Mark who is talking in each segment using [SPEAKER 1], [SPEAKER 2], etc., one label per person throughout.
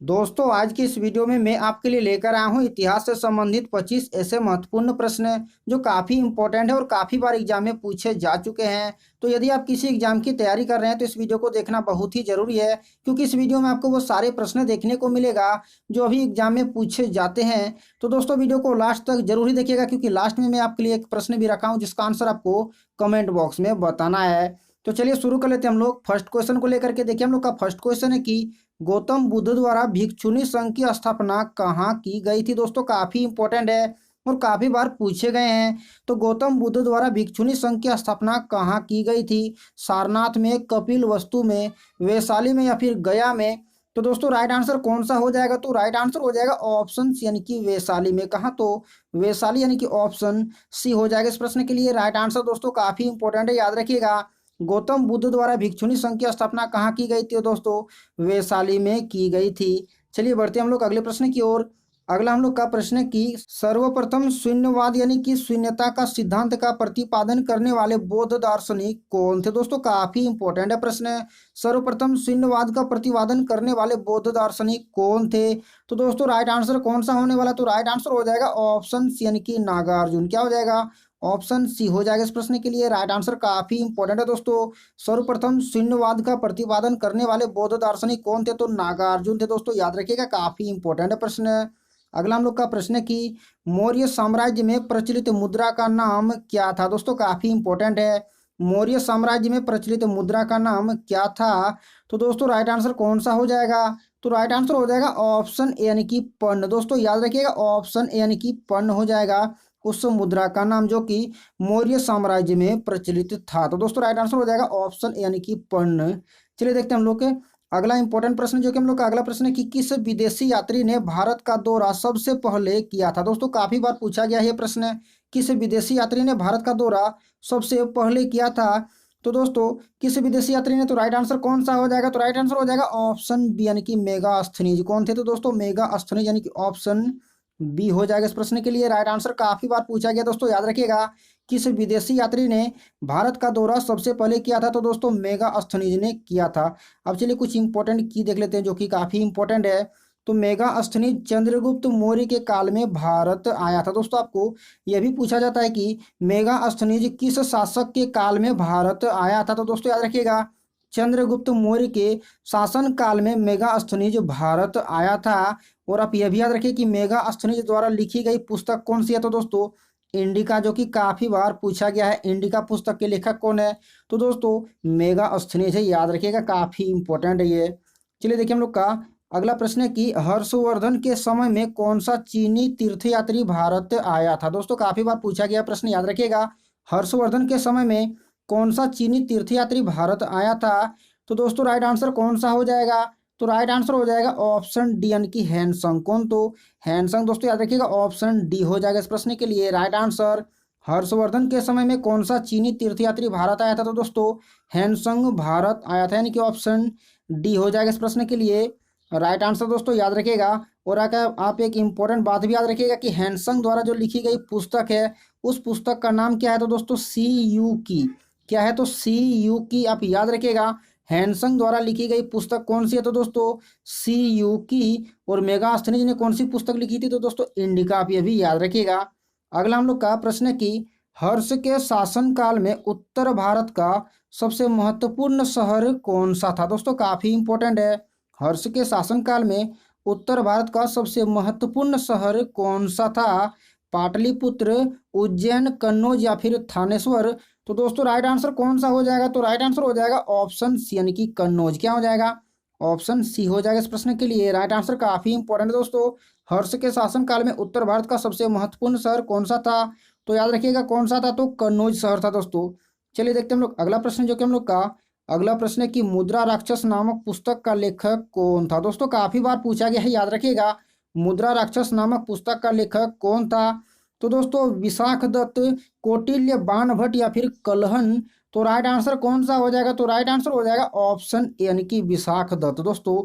[SPEAKER 1] दोस्तों आज की इस वीडियो में मैं आपके लिए लेकर आया हूं इतिहास से संबंधित 25 ऐसे महत्वपूर्ण प्रश्न जो काफ़ी इंपॉर्टेंट है और काफ़ी बार एग्जाम में पूछे जा चुके हैं। तो यदि आप किसी एग्जाम की तैयारी कर रहे हैं तो इस वीडियो को देखना बहुत ही जरूरी है, क्योंकि इस वीडियो में आपको वो सारे प्रश्न देखने को मिलेगा जो अभी एग्जाम में पूछे जाते हैं। तो दोस्तों वीडियो को लास्ट तक जरूर ही देखिएगा, क्योंकि लास्ट में मैं आपके लिए एक प्रश्न भी रखा हूँ जिसका आंसर आपको कमेंट बॉक्स में बताना है। तो चलिए शुरू कर लेते हैं हम लोग फर्स्ट क्वेश्चन को लेकर के। देखिए हम लोग का फर्स्ट क्वेश्चन है कि गौतम बुद्ध द्वारा भिक्षुणी संघ की स्थापना कहाँ की गई थी। दोस्तों काफी इंपॉर्टेंट है और काफी बार पूछे गए हैं। तो गौतम बुद्ध द्वारा भिक्षुणी संघ की स्थापना कहाँ की गई थी? सारनाथ में, कपिल वस्तु में, वैशाली में या फिर गया में? तो दोस्तों राइट आंसर कौन सा हो जाएगा? तो राइट आंसर हो जाएगा ऑप्शन सी यानी कि वैशाली में। कहाँ? तो वैशाली यानी कि ऑप्शन सी हो जाएगा इस प्रश्न के लिए राइट आंसर। दोस्तों काफी इंपॉर्टेंट है, याद रखिएगा। गौतम बुद्ध द्वारा भिक्षुणी संघ की स्थापना कहाँ की गई थी दोस्तों? वैशाली में की गई थी। चलिए बढ़ते हम लोग अगले प्रश्न की ओर। अगला हम लोग का प्रश्न है कि सर्वप्रथम शून्यवाद यानी कि शून्यता का सिद्धांत का प्रतिपादन करने वाले बौद्ध दार्शनिक कौन थे? दोस्तों काफी इंपॉर्टेंट है प्रश्न। सर्वप्रथम शून्यवाद का प्रतिपादन करने वाले बौद्ध दार्शनिक कौन थे? तो दोस्तों राइट आंसर कौन सा होने वाला? तो राइट आंसर हो जाएगा ऑप्शन सी यानी कि नागार्जुन। क्या हो जाएगा? ऑप्शन सी हो जाएगा इस प्रश्न के लिए राइट आंसर। काफी इंपॉर्टेंट है दोस्तों। सर्वप्रथम शून्यवाद का प्रतिपादन करने वाले बौद्ध दार्शनिक कौन थे? तो नागार्जुन थे दोस्तों, याद रखिएगा। काफी इंपॉर्टेंट है प्रश्न। अगला हम लोग का प्रश्न है कि मौर्य साम्राज्य में प्रचलित मुद्रा का नाम क्या था? दोस्तों काफी इंपॉर्टेंट है। मौर्य साम्राज्य में प्रचलित मुद्रा का नाम क्या था? तो दोस्तों राइट आंसर कौन सा हो जाएगा? तो राइट आंसर हो जाएगा ऑप्शन ए यानी कि पर्ण। दोस्तों याद रखिएगा, ऑप्शन ए यानी कि पर्ण हो जाएगा उस मुद्रा का नाम जो कि मौर्य साम्राज्य में प्रचलित था। तो दोस्तों राइट आंसर हो जाएगा ऑप्शन ए यानी कि पर्ण। चलिए देखते हैं हम लोग के अगला इंपॉर्टेंट प्रश्न, जो कि हम लोग का अगला प्रश्न है कि किस विदेशी यात्री ने भारत का दौरा सबसे पहले किया था? दोस्तों काफी बार पूछा गया है प्रश्न, किस विदेशी यात्री ने भारत का दौरा सबसे पहले किया था? तो दोस्तों किस विदेशी यात्री ने, तो राइट आंसर कौन सा हो जाएगा? तो राइट आंसर हो जाएगा ऑप्शन बी यानी कि मेगास्थनीज। कौन थे? तो दोस्तों मेगास्थनीज यानी कि ऑप्शन बी हो जाएगा इस प्रश्न के लिए राइट आंसर। काफी बार पूछा गया दोस्तों, याद रखिएगा। किस विदेशी यात्री ने भारत का दौरा सबसे पहले किया था? तो दोस्तों मेगास्थनीज ने किया था। अब चलिए कुछ इंपॉर्टेंट की देख लेते हैं जो कि काफी इंपॉर्टेंट है। तो मेगास्थनीज चंद्रगुप्त मौर्य के काल में भारत आया था। दोस्तों आपको यह भी पूछा जाता है कि मेगास्थनीज किस शासक के काल में भारत आया था? तो दोस्तों याद रखिएगा, चंद्रगुप्त मौर्य के शासन काल में मेगास्थनीज भारत आया था। और आप यह भी याद रखिए कि मेगास्थनीज द्वारा लिखी गई पुस्तक कौन सी है? तो दोस्तों इंडिका, जो कि काफी बार पूछा गया है। इंडिका पुस्तक के लेखक कौन है? तो दोस्तों मेगास्थनीज है, याद रखिएगा। काफी इंपॉर्टेंट है ये। चलिए देखिए हम लोग का अगला प्रश्न है कि हर्षवर्धन के समय में कौन सा चीनी तीर्थयात्री भारत आया था? दोस्तों काफी बार पूछा गया प्रश्न, याद रखिएगा। हर्षवर्धन के समय में कौन सा चीनी तीर्थयात्री भारत आया था? तो दोस्तों राइट आंसर कौन सा हो जाएगा? तो राइट आंसर हो जाएगा ऑप्शन डी यानी कि हैनसंग। कौन? तो हैनसंग। दोस्तों याद रखिएगा, ऑप्शन डी हो जाएगा इस प्रश्न के लिए राइट आंसर। हर्षवर्धन के समय में कौन सा चीनी तीर्थयात्री भारत आया था? तो दोस्तों हैनसंग भारत आया था, यानी कि ऑप्शन डी हो जाएगा इस प्रश्न के लिए राइट आंसर। दोस्तों याद रखिएगा। और आकर आप एक इंपॉर्टेंट बात भी याद रखिएगा कि हैनसंग द्वारा जो लिखी गई पुस्तक है उस पुस्तक का नाम क्या है? तो दोस्तों सी यू की। क्या है? तो सी यू की, आप याद रखिएगा। हैनसंग द्वारा लिखी गई पुस्तक कौन सी है? तो दोस्तों सी यू की। और मेगास्थनीज ने कौन सी पुस्तक लिखी थी? तो दोस्तों इंडिका। आप ये भी याद रखिएगा। अगला हम लोग का प्रश्न है कि हर्ष के शासनकाल में उत्तर भारत का सबसे महत्वपूर्ण शहर कौन सा था? दोस्तों काफी इंपॉर्टेंट है। हर्ष के शासनकाल में उत्तर भारत का सबसे महत्वपूर्ण शहर कौन सा था? पाटलिपुत्र, उज्जैन, कन्नौज या फिर थानेश्वर? तो दोस्तों राइट आंसर कौन सा हो जाएगा? तो राइट आंसर हो जाएगा ऑप्शन सी यानी कि कन्नौज। क्या हो जाएगा? ऑप्शन सी हो जाएगा इस प्रश्न के लिए राइट आंसर। काफी इंपॉर्टेंट है दोस्तों। हर्ष के शासनकाल में उत्तर भारत का सबसे महत्वपूर्ण शहर कौन सा था? तो याद रखिएगा कौन सा था? तो कन्नौज शहर था दोस्तों। चलिए देखते हैं हम लोग अगला प्रश्न, जो कि हम लोग का अगला प्रश्न है कि मुद्रा राक्षस नामक पुस्तक का लेखक कौन था? दोस्तों काफी बार पूछा गया है, याद रखिएगा। मुद्रा राक्षस नामक पुस्तक का लेखक कौन था? तो दोस्तों विशाख दत्त, कौटिल्य, बाणभट्ट या फिर कलहन? तो राइट आंसर कौन सा हो जाएगा? तो राइट आंसर हो जाएगा ऑप्शन ए यानी कि विशाख दत्त। दोस्तों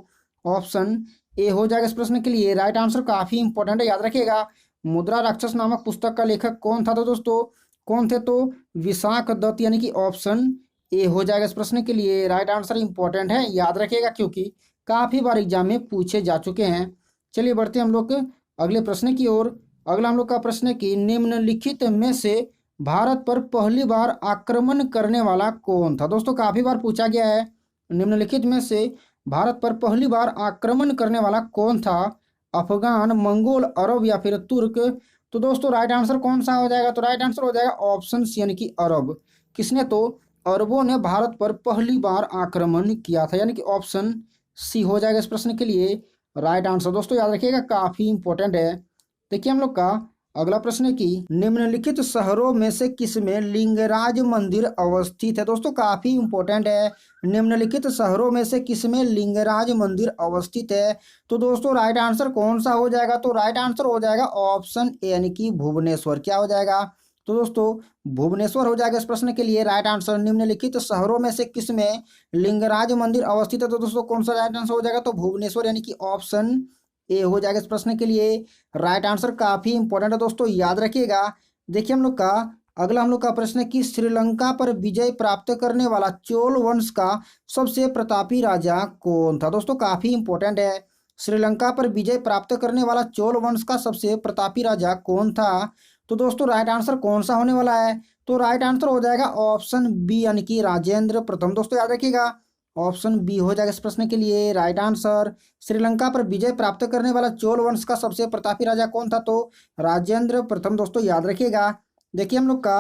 [SPEAKER 1] ऑप्शन ए हो जाएगा इस प्रश्न के लिए राइट आंसर। काफी इंपॉर्टेंट है, याद रखिएगा। मुद्रा राक्षस नामक पुस्तक का लेखक कौन था? तो दोस्तों कौन थे? तो विशाख दत्त, यानी कि ऑप्शन ए हो जाएगा इस प्रश्न के लिए राइट आंसर। इंपॉर्टेंट है, याद रखिएगा, क्योंकि काफ़ी बार एग्जाम में पूछे जा चुके हैं। चलिए बढ़ते हैं हम लोग अगले प्रश्न की ओर। अगला हम लोग का प्रश्न है कि निम्नलिखित में से भारत पर पहली बार आक्रमण करने वाला कौन था। दोस्तों काफ़ी बार पूछा गया है, निम्नलिखित में से भारत पर पहली बार आक्रमण करने वाला कौन था, अफगान, मंगोल, अरब या फिर तुर्क। तो दोस्तों राइट आंसर कौन सा हो जाएगा, तो राइट आंसर हो जाएगा ऑप्शन सी यानी कि अरब। किसने, तो अरबों ने भारत पर पहली बार आक्रमण किया था, यानी कि ऑप्शन सी हो जाएगा इस प्रश्न के लिए राइट आंसर। दोस्तों याद रखिएगा काफी इंपॉर्टेंट है। देखिए हम लोग का अगला प्रश्न है कि निम्नलिखित शहरों में से किसमें लिंगराज मंदिर अवस्थित है। दोस्तों काफी इंपॉर्टेंट है, निम्नलिखित शहरों में से किसमें लिंगराज मंदिर अवस्थित है। तो दोस्तों राइट आंसर कौन सा हो जाएगा, तो राइट आंसर हो जाएगा ऑप्शन ए यानी कि भुवनेश्वर। क्या हो जाएगा, तो दोस्तों भुवनेश्वर हो जाएगा इस प्रश्न के लिए राइट आंसर। निम्नलिखित शहरों में से किसमें लिंगराज मंदिर अवस्थित है, तो दोस्तों कौन सा राइट आंसर हो जाएगा, तो भुवनेश्वर यानी कि ऑप्शन ए हो जाएगा इस प्रश्न के लिए राइट आंसर। काफी इंपॉर्टेंट है दोस्तों, याद रखिएगा। देखिए हम लोग का अगला हम लोग का प्रश्न है कि श्रीलंका पर विजय प्राप्त करने वाला चोल वंश का सबसे प्रतापी राजा कौन था। दोस्तों काफी इंपॉर्टेंट है, श्रीलंका पर विजय प्राप्त करने वाला चोल वंश का सबसे प्रतापी राजा कौन था। तो दोस्तों राइट आंसर कौन सा होने वाला है, तो राइट आंसर हो जाएगा ऑप्शन बी यानी कि राजेंद्र प्रथम। दोस्तों याद रखिएगा ऑप्शन बी हो जाएगा इस प्रश्न के लिए राइट आंसर। श्रीलंका पर विजय प्राप्त करने वाला चोल वंश का सबसे प्रतापी राजा कौन था, तो राजेंद्र प्रथम। दोस्तों याद रखिएगा। देखिए हम लोग का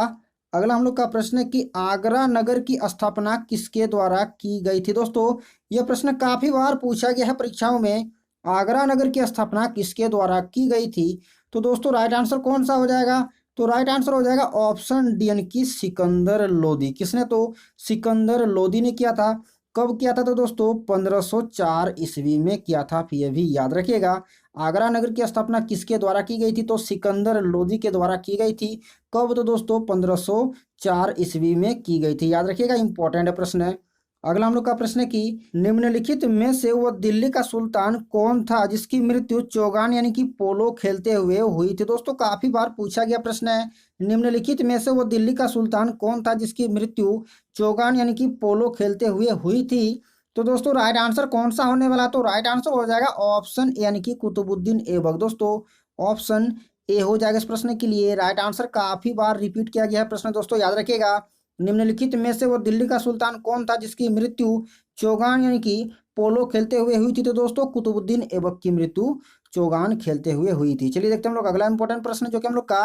[SPEAKER 1] अगला हम लोग का प्रश्न है कि आगरा नगर की स्थापना किसके द्वारा की गई थी। दोस्तों यह प्रश्न काफी बार पूछा गया है परीक्षाओं में, आगरा नगर की स्थापना किसके द्वारा की गई थी। तो दोस्तों राइट आंसर कौन सा हो जाएगा, तो राइट आंसर हो जाएगा ऑप्शन डी यानी कि सिकंदर लोदी। किसने, तो सिकंदर लोदी ने किया था। कब किया था, तो दोस्तों 1504 ईस्वी में किया था। फिर ये भी याद रखिएगा आगरा नगर की स्थापना किसके द्वारा की गई थी, तो सिकंदर लोदी के द्वारा की गई थी। कब, तो दोस्तों 1504 ईस्वी में की गई थी। याद रखिएगा इंपॉर्टेंट प्रश्न है। अगला हम लोग का प्रश्न है कि निम्नलिखित में से वह दिल्ली का सुल्तान कौन था जिसकी मृत्यु चौगान यानी कि पोलो खेलते हुए हुई थी। दोस्तों काफी बार पूछा गया प्रश्न है, निम्नलिखित में से वह दिल्ली का सुल्तान कौन था जिसकी मृत्यु चौगान यानी कि पोलो खेलते हुए हुई थी। तो दोस्तों राइट आंसर कौन सा होने वाला, तो राइट आंसर हो जाएगा ऑप्शन ए यानी कि कुतुबुद्दीन ऐबक। दोस्तों ऑप्शन ए हो जाएगा इस प्रश्न के लिए राइट आंसर। काफी बार रिपीट किया गया है प्रश्न, दोस्तों याद रखिएगा निम्नलिखित में से वो दिल्ली का सुल्तान कौन था जिसकी मृत्यु चौगान यानी कि पोलो खेलते हुए हुई थी। तो दोस्तों कुतुबुद्दीन ऐबक की मृत्यु चौगान खेलते हुए हुई थी। चलिए देखते हैं हम लोग अगला इंपॉर्टेंट प्रश्न जो कि हम लोग का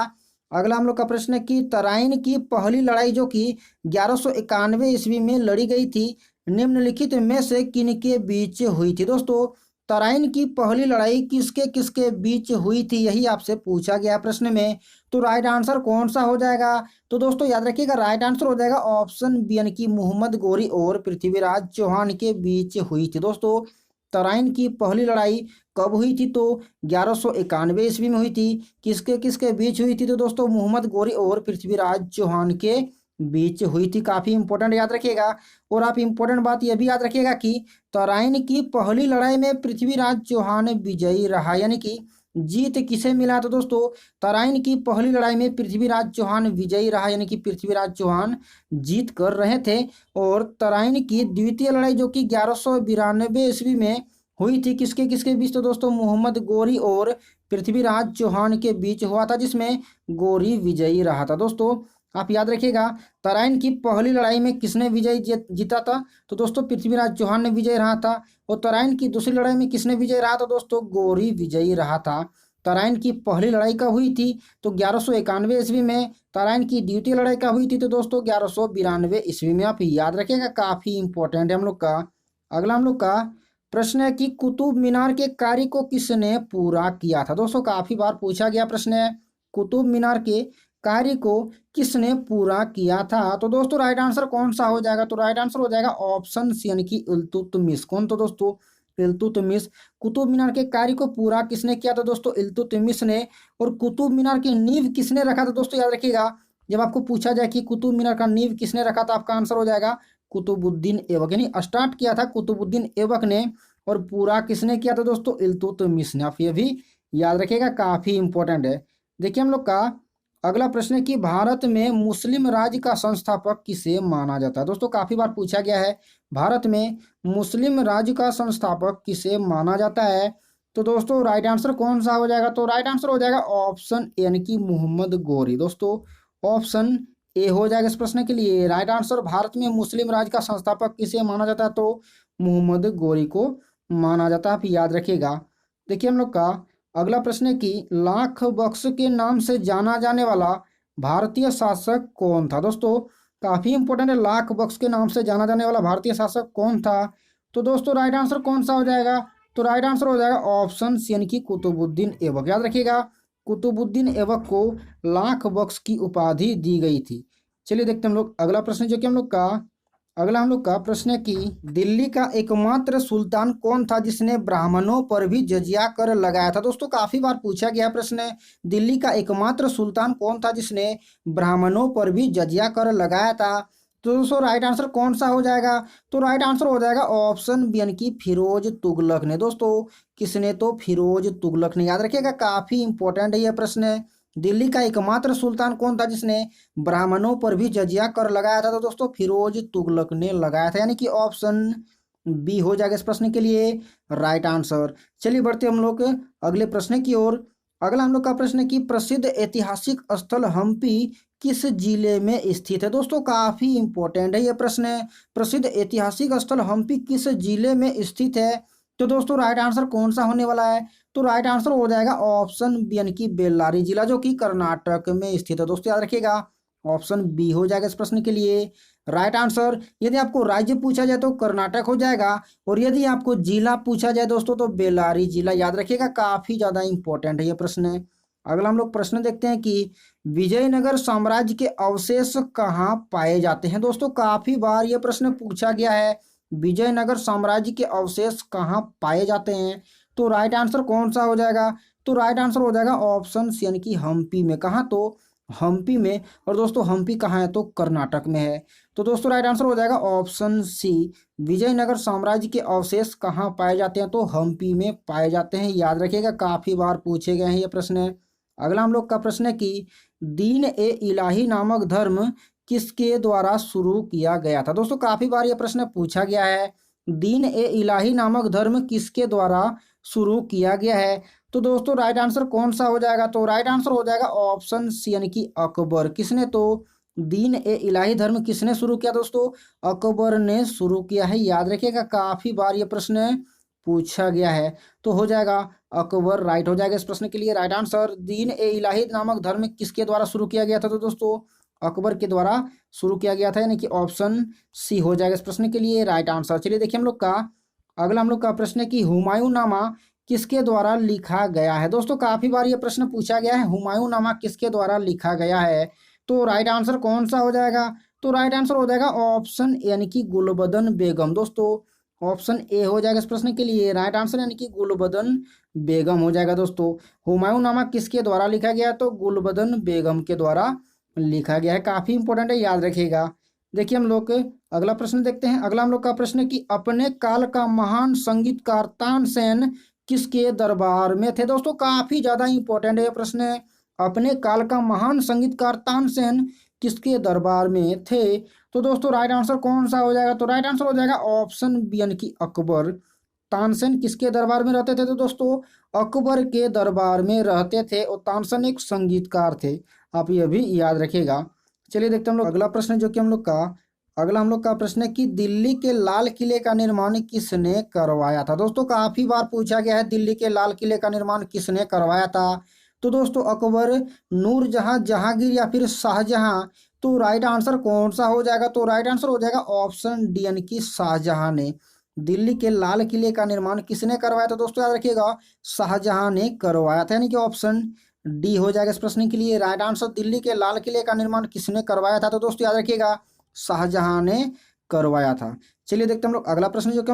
[SPEAKER 1] अगला हम लोग का प्रश्न है कि तराइन की पहली लड़ाई जो कि 1191 ईस्वी में लड़ी गई थी, निम्नलिखित में से किनके बीच हुई थी। दोस्तों तराइन की पहली लड़ाई किसके किसके बीच हुई थी, यही आपसे पूछा गया प्रश्न में। तो राइट आंसर कौन सा हो जाएगा, तो दोस्तों याद रखिएगा राइट आंसर हो जाएगा ऑप्शन बी यानी कि मोहम्मद गोरी और पृथ्वीराज चौहान के बीच हुई थी। दोस्तों तराइन की पहली लड़ाई कब हुई थी, तो 1191 ईस्वी में हुई थी। किसके किसके बीच हुई थी, तो दोस्तों मोहम्मद गोरी और पृथ्वीराज चौहान के बीच हुई थी। काफी इंपॉर्टेंट याद रखिएगा। और आप इंपॉर्टेंट बात यह भी याद रखिएगा कि तराइन की पहली लड़ाई में पृथ्वीराज चौहान विजयी रहा, यानी कि जीत किसे मिला, तो दोस्तों तराइन की पहली लड़ाई में पृथ्वीराज चौहान विजयी रहा, यानी कि पृथ्वीराज चौहान जीत कर रहे थे। और तराइन की द्वितीय लड़ाई जो कि 1192 ईस्वी में हुई थी, किसके किसके बीच, तो दोस्तों मोहम्मद गोरी और पृथ्वीराज चौहान के बीच हुआ था, जिसमें गोरी विजयी रहा था। दोस्तों आप याद रखिएगा तराइन की पहली लड़ाई में किसने विजय जीता था, तो दोस्तों पृथ्वीराज चौहान ने विजय रहा था। और तराइन की दूसरी लड़ाई में किसने विजय रहा था, दोस्तों गोरी विजयी रहा था। तराइन की पहली लड़ाई कब हुई थी, तो 1191 ईस्वी में। तराइन की द्वितीय लड़ाई कब हुई थी, तो दोस्तों 1192 ईस्वी में। आप याद रखिएगा काफी इंपॉर्टेंट है हम लोग का। अगला हम लोग का प्रश्न है कि कुतुब मीनार के कार्य को किसने पूरा किया था। दोस्तों काफी बार पूछा गया प्रश्न है, कुतुब मीनार के कार्य को किसने पूरा किया था। तो दोस्तों राइट आंसर कौन सा हो जाएगा, तो राइट आंसर हो जाएगा ऑप्शन सी यानी कि इल्तुतमिश। कौन, तो दोस्तों इल्तुतमिश। कुतुब मीनार के कार्य को पूरा किसने किया था, दोस्तों इल्तुतमिश ने। और कुतुब मीनार की नींव किसने रखा था, दोस्तों याद रखिएगा जब आपको पूछा जाए कि कुतुब मीनार का नींव किसने रखा था, आपका आंसर हो जाएगा कुतुबुद्दीन ऐबक, यानी स्टार्ट किया था कुतुबुद्दीन ऐबक ने और पूरा किसने किया था, दोस्तों इल्तुतमिश ने। आप ये भी याद रखिएगा काफी इंपॉर्टेंट है। देखिए हम लोग का अगला प्रश्न है कि भारत में मुस्लिम राज्य का संस्थापक किसे माना जाता है। दोस्तों काफी बार पूछा गया है, भारत में मुस्लिम राज्य का संस्थापक किसे माना जाता है। तो दोस्तों राइट आंसर कौन सा हो जाएगा, तो राइट आंसर हो जाएगा ऑप्शन यानी कि मोहम्मद गौरी। दोस्तों ऑप्शन ए हो जाएगा इस प्रश्न के लिए राइट आंसर। भारत में मुस्लिम राज्य का संस्थापक किसे माना जाता है, तो मोहम्मद गौरी को माना जाता है, आप याद रखिएगा। देखिए हम लोग का अगला प्रश्न है कि लाख बख्श के नाम से जाना जाने वाला भारतीय शासक कौन था। दोस्तों काफी इंपॉर्टेंट है, लाख बख्श के नाम से जाना जाने वाला भारतीय शासक कौन था। तो दोस्तों राइट आंसर कौन सा हो जाएगा, तो राइट आंसर हो जाएगा ऑप्शन सी यानी कि कुतुबुद्दीन ऐबक। याद रखिएगा कुतुबुद्दीन ऐबक को लाख बख्श की उपाधि दी गई थी। चलिए देखते हैं हम लोग अगला प्रश्न, जो कि हम लोग का प्रश्न है कि दिल्ली का एकमात्र सुल्तान कौन था जिसने ब्राह्मणों पर भी जजिया कर लगाया था। दोस्तों काफी बार पूछा गया प्रश्न है, दिल्ली का एकमात्र सुल्तान कौन था जिसने ब्राह्मणों पर भी जजिया कर लगाया था। तो दोस्तों राइट आंसर कौन सा हो जाएगा, तो राइट आंसर हो जाएगा ऑप्शन बी यानी कि फिरोज तुगलक ने। दोस्तों किसने, तो फिरोज तुगलक ने। याद रखिएगा काफी इंपॉर्टेंट है यह प्रश्न है, दिल्ली का एकमात्र सुल्तान कौन था जिसने ब्राह्मणों पर भी जजिया कर लगाया था। तो दोस्तों फिरोज तुगलक ने लगाया था, यानी कि ऑप्शन बी हो जाएगा इस प्रश्न के लिए राइट आंसर। चलिए बढ़ते हम लोग अगले प्रश्न की ओर। अगला हम लोग का प्रश्न है कि प्रसिद्ध ऐतिहासिक स्थल हम्पी किस जिले में स्थित है। दोस्तों काफी इंपॉर्टेंट है यह प्रश्न, प्रसिद्ध ऐतिहासिक स्थल हम्पी किस जिले में स्थित है। तो दोस्तों राइट आंसर कौन सा होने वाला है, तो राइट आंसर हो जाएगा ऑप्शन बी यानी कि बेल्लारी जिला, जो कि कर्नाटक में स्थित है। दोस्तों याद रखिएगा ऑप्शन बी हो जाएगा इस प्रश्न के लिए राइट आंसर। यदि आपको राज्य पूछा जाए तो कर्नाटक हो जाएगा, और यदि आपको जिला पूछा जाए दोस्तों तो बेल्लारी जिला। याद रखिएगा काफी ज्यादा इंपॉर्टेंट है ये प्रश्न। अगला हम लोग प्रश्न देखते हैं कि विजयनगर साम्राज्य के अवशेष कहाँ पाए जाते हैं। दोस्तों काफी बार यह प्रश्न पूछा गया है, विजयनगर साम्राज्य के अवशेष कहाँ पाए जाते हैं। तो राइट आंसर कौन सा हो जाएगा, तो राइट आंसर हो जाएगा ऑप्शन सी यानी कि हम्पी में। कहाँ, तो हम्पी में। और दोस्तों हम्पी कहाँ है, तो कर्नाटक में है। तो दोस्तों राइट आंसर हो जाएगा ऑप्शन सी, विजयनगर साम्राज्य के अवशेष कहाँ पाए जाते हैं, तो हम्पी में पाए जाते हैं। याद रखिएगा काफी बार पूछे गए हैं ये प्रश्न। अगला हम लोग का प्रश्न है कि दीन ए इलाही नामक धर्म किसके द्वारा शुरू किया गया था। दोस्तों काफी बार यह प्रश्न पूछा गया है, दीन ए इलाही नामक धर्म किसके द्वारा शुरू किया गया है। तो दोस्तों राइट आंसर कौन सा हो जाएगा, तो राइट आंसर हो जाएगा ऑप्शन सी यानी कि अकबर। किसने, तो दीन ए इलाही धर्म किसने शुरू किया, दोस्तों अकबर ने शुरू किया है। याद रखिएगा काफी बार ये प्रश्न पूछा गया है, तो हो जाएगा अकबर राइट हो जाएगा इस प्रश्न के लिए राइट आंसर। दीन ए इलाही नामक धर्म किसके द्वारा शुरू किया गया था, तो दोस्तों अकबर के द्वारा शुरू किया गया था, यानी कि ऑप्शन सी हो जाएगा इस प्रश्न के लिए राइट आंसर। चलिए देखिए हम लोग का अगला हम लोग का प्रश्न है कि हुमायूं नामा किसके द्वारा लिखा गया है। दोस्तों काफी बार ये प्रश्न पूछा गया है, हुमायूं नामा किसके द्वारा लिखा गया है। तो राइट आंसर कौन सा हो जाएगा, तो राइट आंसर हो जाएगा ऑप्शन यानी कि गुलबदन बेगम। दोस्तों ऑप्शन ए हो जाएगा इस प्रश्न के लिए राइट आंसर, यानी कि गुलबदन बेगम हो जाएगा। दोस्तों हुमायूं नामा किसके द्वारा लिखा गया, तो गुलबदन बेगम के द्वारा लिखा गया है। काफी इंपॉर्टेंट है, याद रखिएगा। देखिए हम लोग अगला प्रश्न देखते हैं। अगला हम लोग का प्रश्न है कि अपने काल का महान संगीतकार तानसेन किसके दरबार में थे। दोस्तों काफी ज्यादा इंपॉर्टेंट है यह प्रश्न, अपने काल का महान संगीतकार तानसेन किसके दरबार में थे। तो दोस्तों राइट आंसर कौन सा हो जाएगा, तो राइट आंसर हो जाएगा ऑप्शन बी यानी कि अकबर। तानसेन किसके दरबार में रहते थे, तो दोस्तों अकबर के दरबार में रहते थे, और तानसेन एक संगीतकार थे, आप ये भी याद रखिएगा। चलिए देखते हैं हम लोग अगला प्रश्न, जो कि अगला हम लोग का प्रश्न है कि दिल्ली के लाल किले का निर्माण किसने करवाया था। दोस्तों काफी बार पूछा गया है, दिल्ली के लाल किले का निर्माण किसने करवाया था। तो दोस्तों अकबर, नूरजहां, जहांगीर या फिर शाहजहां। तो राइट आंसर कौन सा हो जाएगा, तो राइट आंसर हो जाएगा ऑप्शन डी यानी कि शाहजहां ने। दिल्ली के लाल किले का निर्माण किसने करवाया था, दोस्तों याद रखिएगा शाहजहां ने करवाया था, यानी कि ऑप्शन डी हो जाएगा इस प्रश्न के लिए राइट आंसर। दिल्ली के लाल किले का निर्माण किसने करवाया था, तो दोस्तों याद रखिएगा शाहजहां ने करवाया था। चलिए देखते हैं हम लोग अगला प्रश्न, जो कि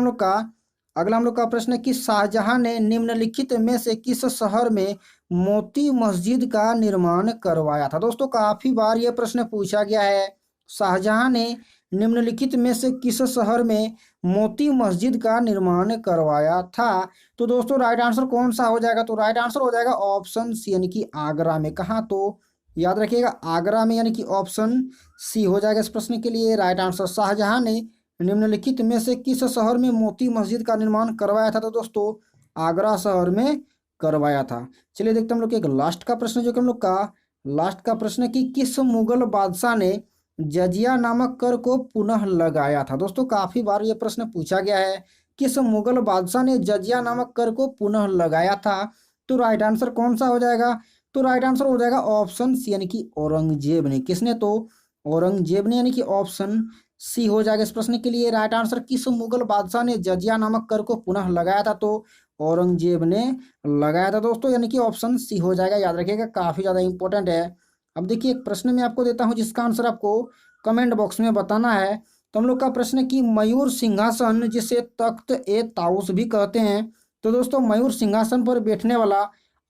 [SPEAKER 1] अगला हम लोग का प्रश्न है कि शाहजहां ने निम्नलिखित में से किस शहर में मोती मस्जिद का निर्माण करवाया था। दोस्तों काफी बार यह प्रश्न पूछा गया है, शाहजहां ने निम्नलिखित में से किस शहर में मोती मस्जिद का निर्माण करवाया था। तो दोस्तों राइट आंसर कौन सा हो जाएगा, तो राइट आंसर हो जाएगा ऑप्शन सी यानी कि आगरा में। कहाँ, तो याद रखिएगा आगरा में, यानी कि ऑप्शन सी हो जाएगा इस प्रश्न के लिए राइट आंसर। शाहजहां ने निम्नलिखित में से किस शहर में मोती मस्जिद का निर्माण करवाया था? तो दोस्तों आगरा शहर में करवाया था। चलिए देखते हैं हम लोग एक लास्ट का प्रश्न, जो कि हम लोग का लास्ट का प्रश्न है कि किस मुगल बादशाह ने जजिया नामक कर को पुनः लगाया था? दोस्तों काफी बार ये प्रश्न पूछा गया है, किस मुगल बादशाह ने जजिया नामक कर को पुनः लगाया था? तो राइट आंसर कौन सा हो जाएगा? तो राइट आंसर हो जाएगा ऑप्शन सी, यानी कि औरंगजेब ने। किसने? तो औरंगजेब ने, यानी कि ऑप्शन सी हो जाएगा इस प्रश्न के लिए राइट आंसर। किस मुगल बादशाह ने जजिया नामक कर को पुनः लगाया था? तो औरंगजेब ने लगाया था दोस्तों, यानी कि ऑप्शन सी हो जाएगा। याद रखिएगा काफी ज्यादा इंपॉर्टेंट है। अब देखिए एक प्रश्न मैं आपको देता हूं जिसका आंसर आपको कमेंट बॉक्स में बताना है। तो हम लोग का प्रश्न है कि मयूर सिंहासन जिसे तख्त ए ताउस भी कहते हैं, तो दोस्तों मयूर सिंहासन पर बैठने वाला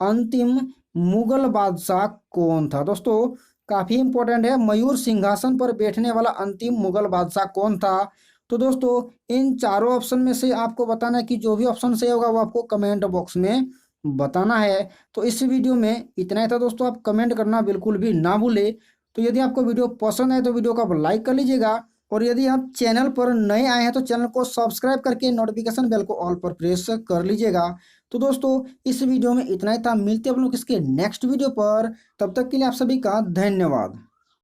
[SPEAKER 1] अंतिम मुगल बादशाह कौन था? दोस्तों काफी इंपॉर्टेंट है, मयूर सिंहासन पर बैठने वाला अंतिम मुगल बादशाह कौन था? तो दोस्तों इन चारों ऑप्शन में से आपको बताना है कि जो भी ऑप्शन सही होगा वो आपको कमेंट बॉक्स में बताना है। तो इस वीडियो में इतना ही था दोस्तों, आप कमेंट करना बिल्कुल भी ना भूले। तो यदि आपको वीडियो पसंद आए तो वीडियो को आप लाइक कर लीजिएगा, और यदि आप चैनल पर नए आए हैं तो चैनल को सब्सक्राइब करके नोटिफिकेशन बेल को ऑल पर प्रेस कर लीजिएगा। तो दोस्तों इस वीडियो में इतना ही था, मिलते हैं हम लोग इसके नेक्स्ट वीडियो पर। तब तक के लिए आप सभी का धन्यवाद।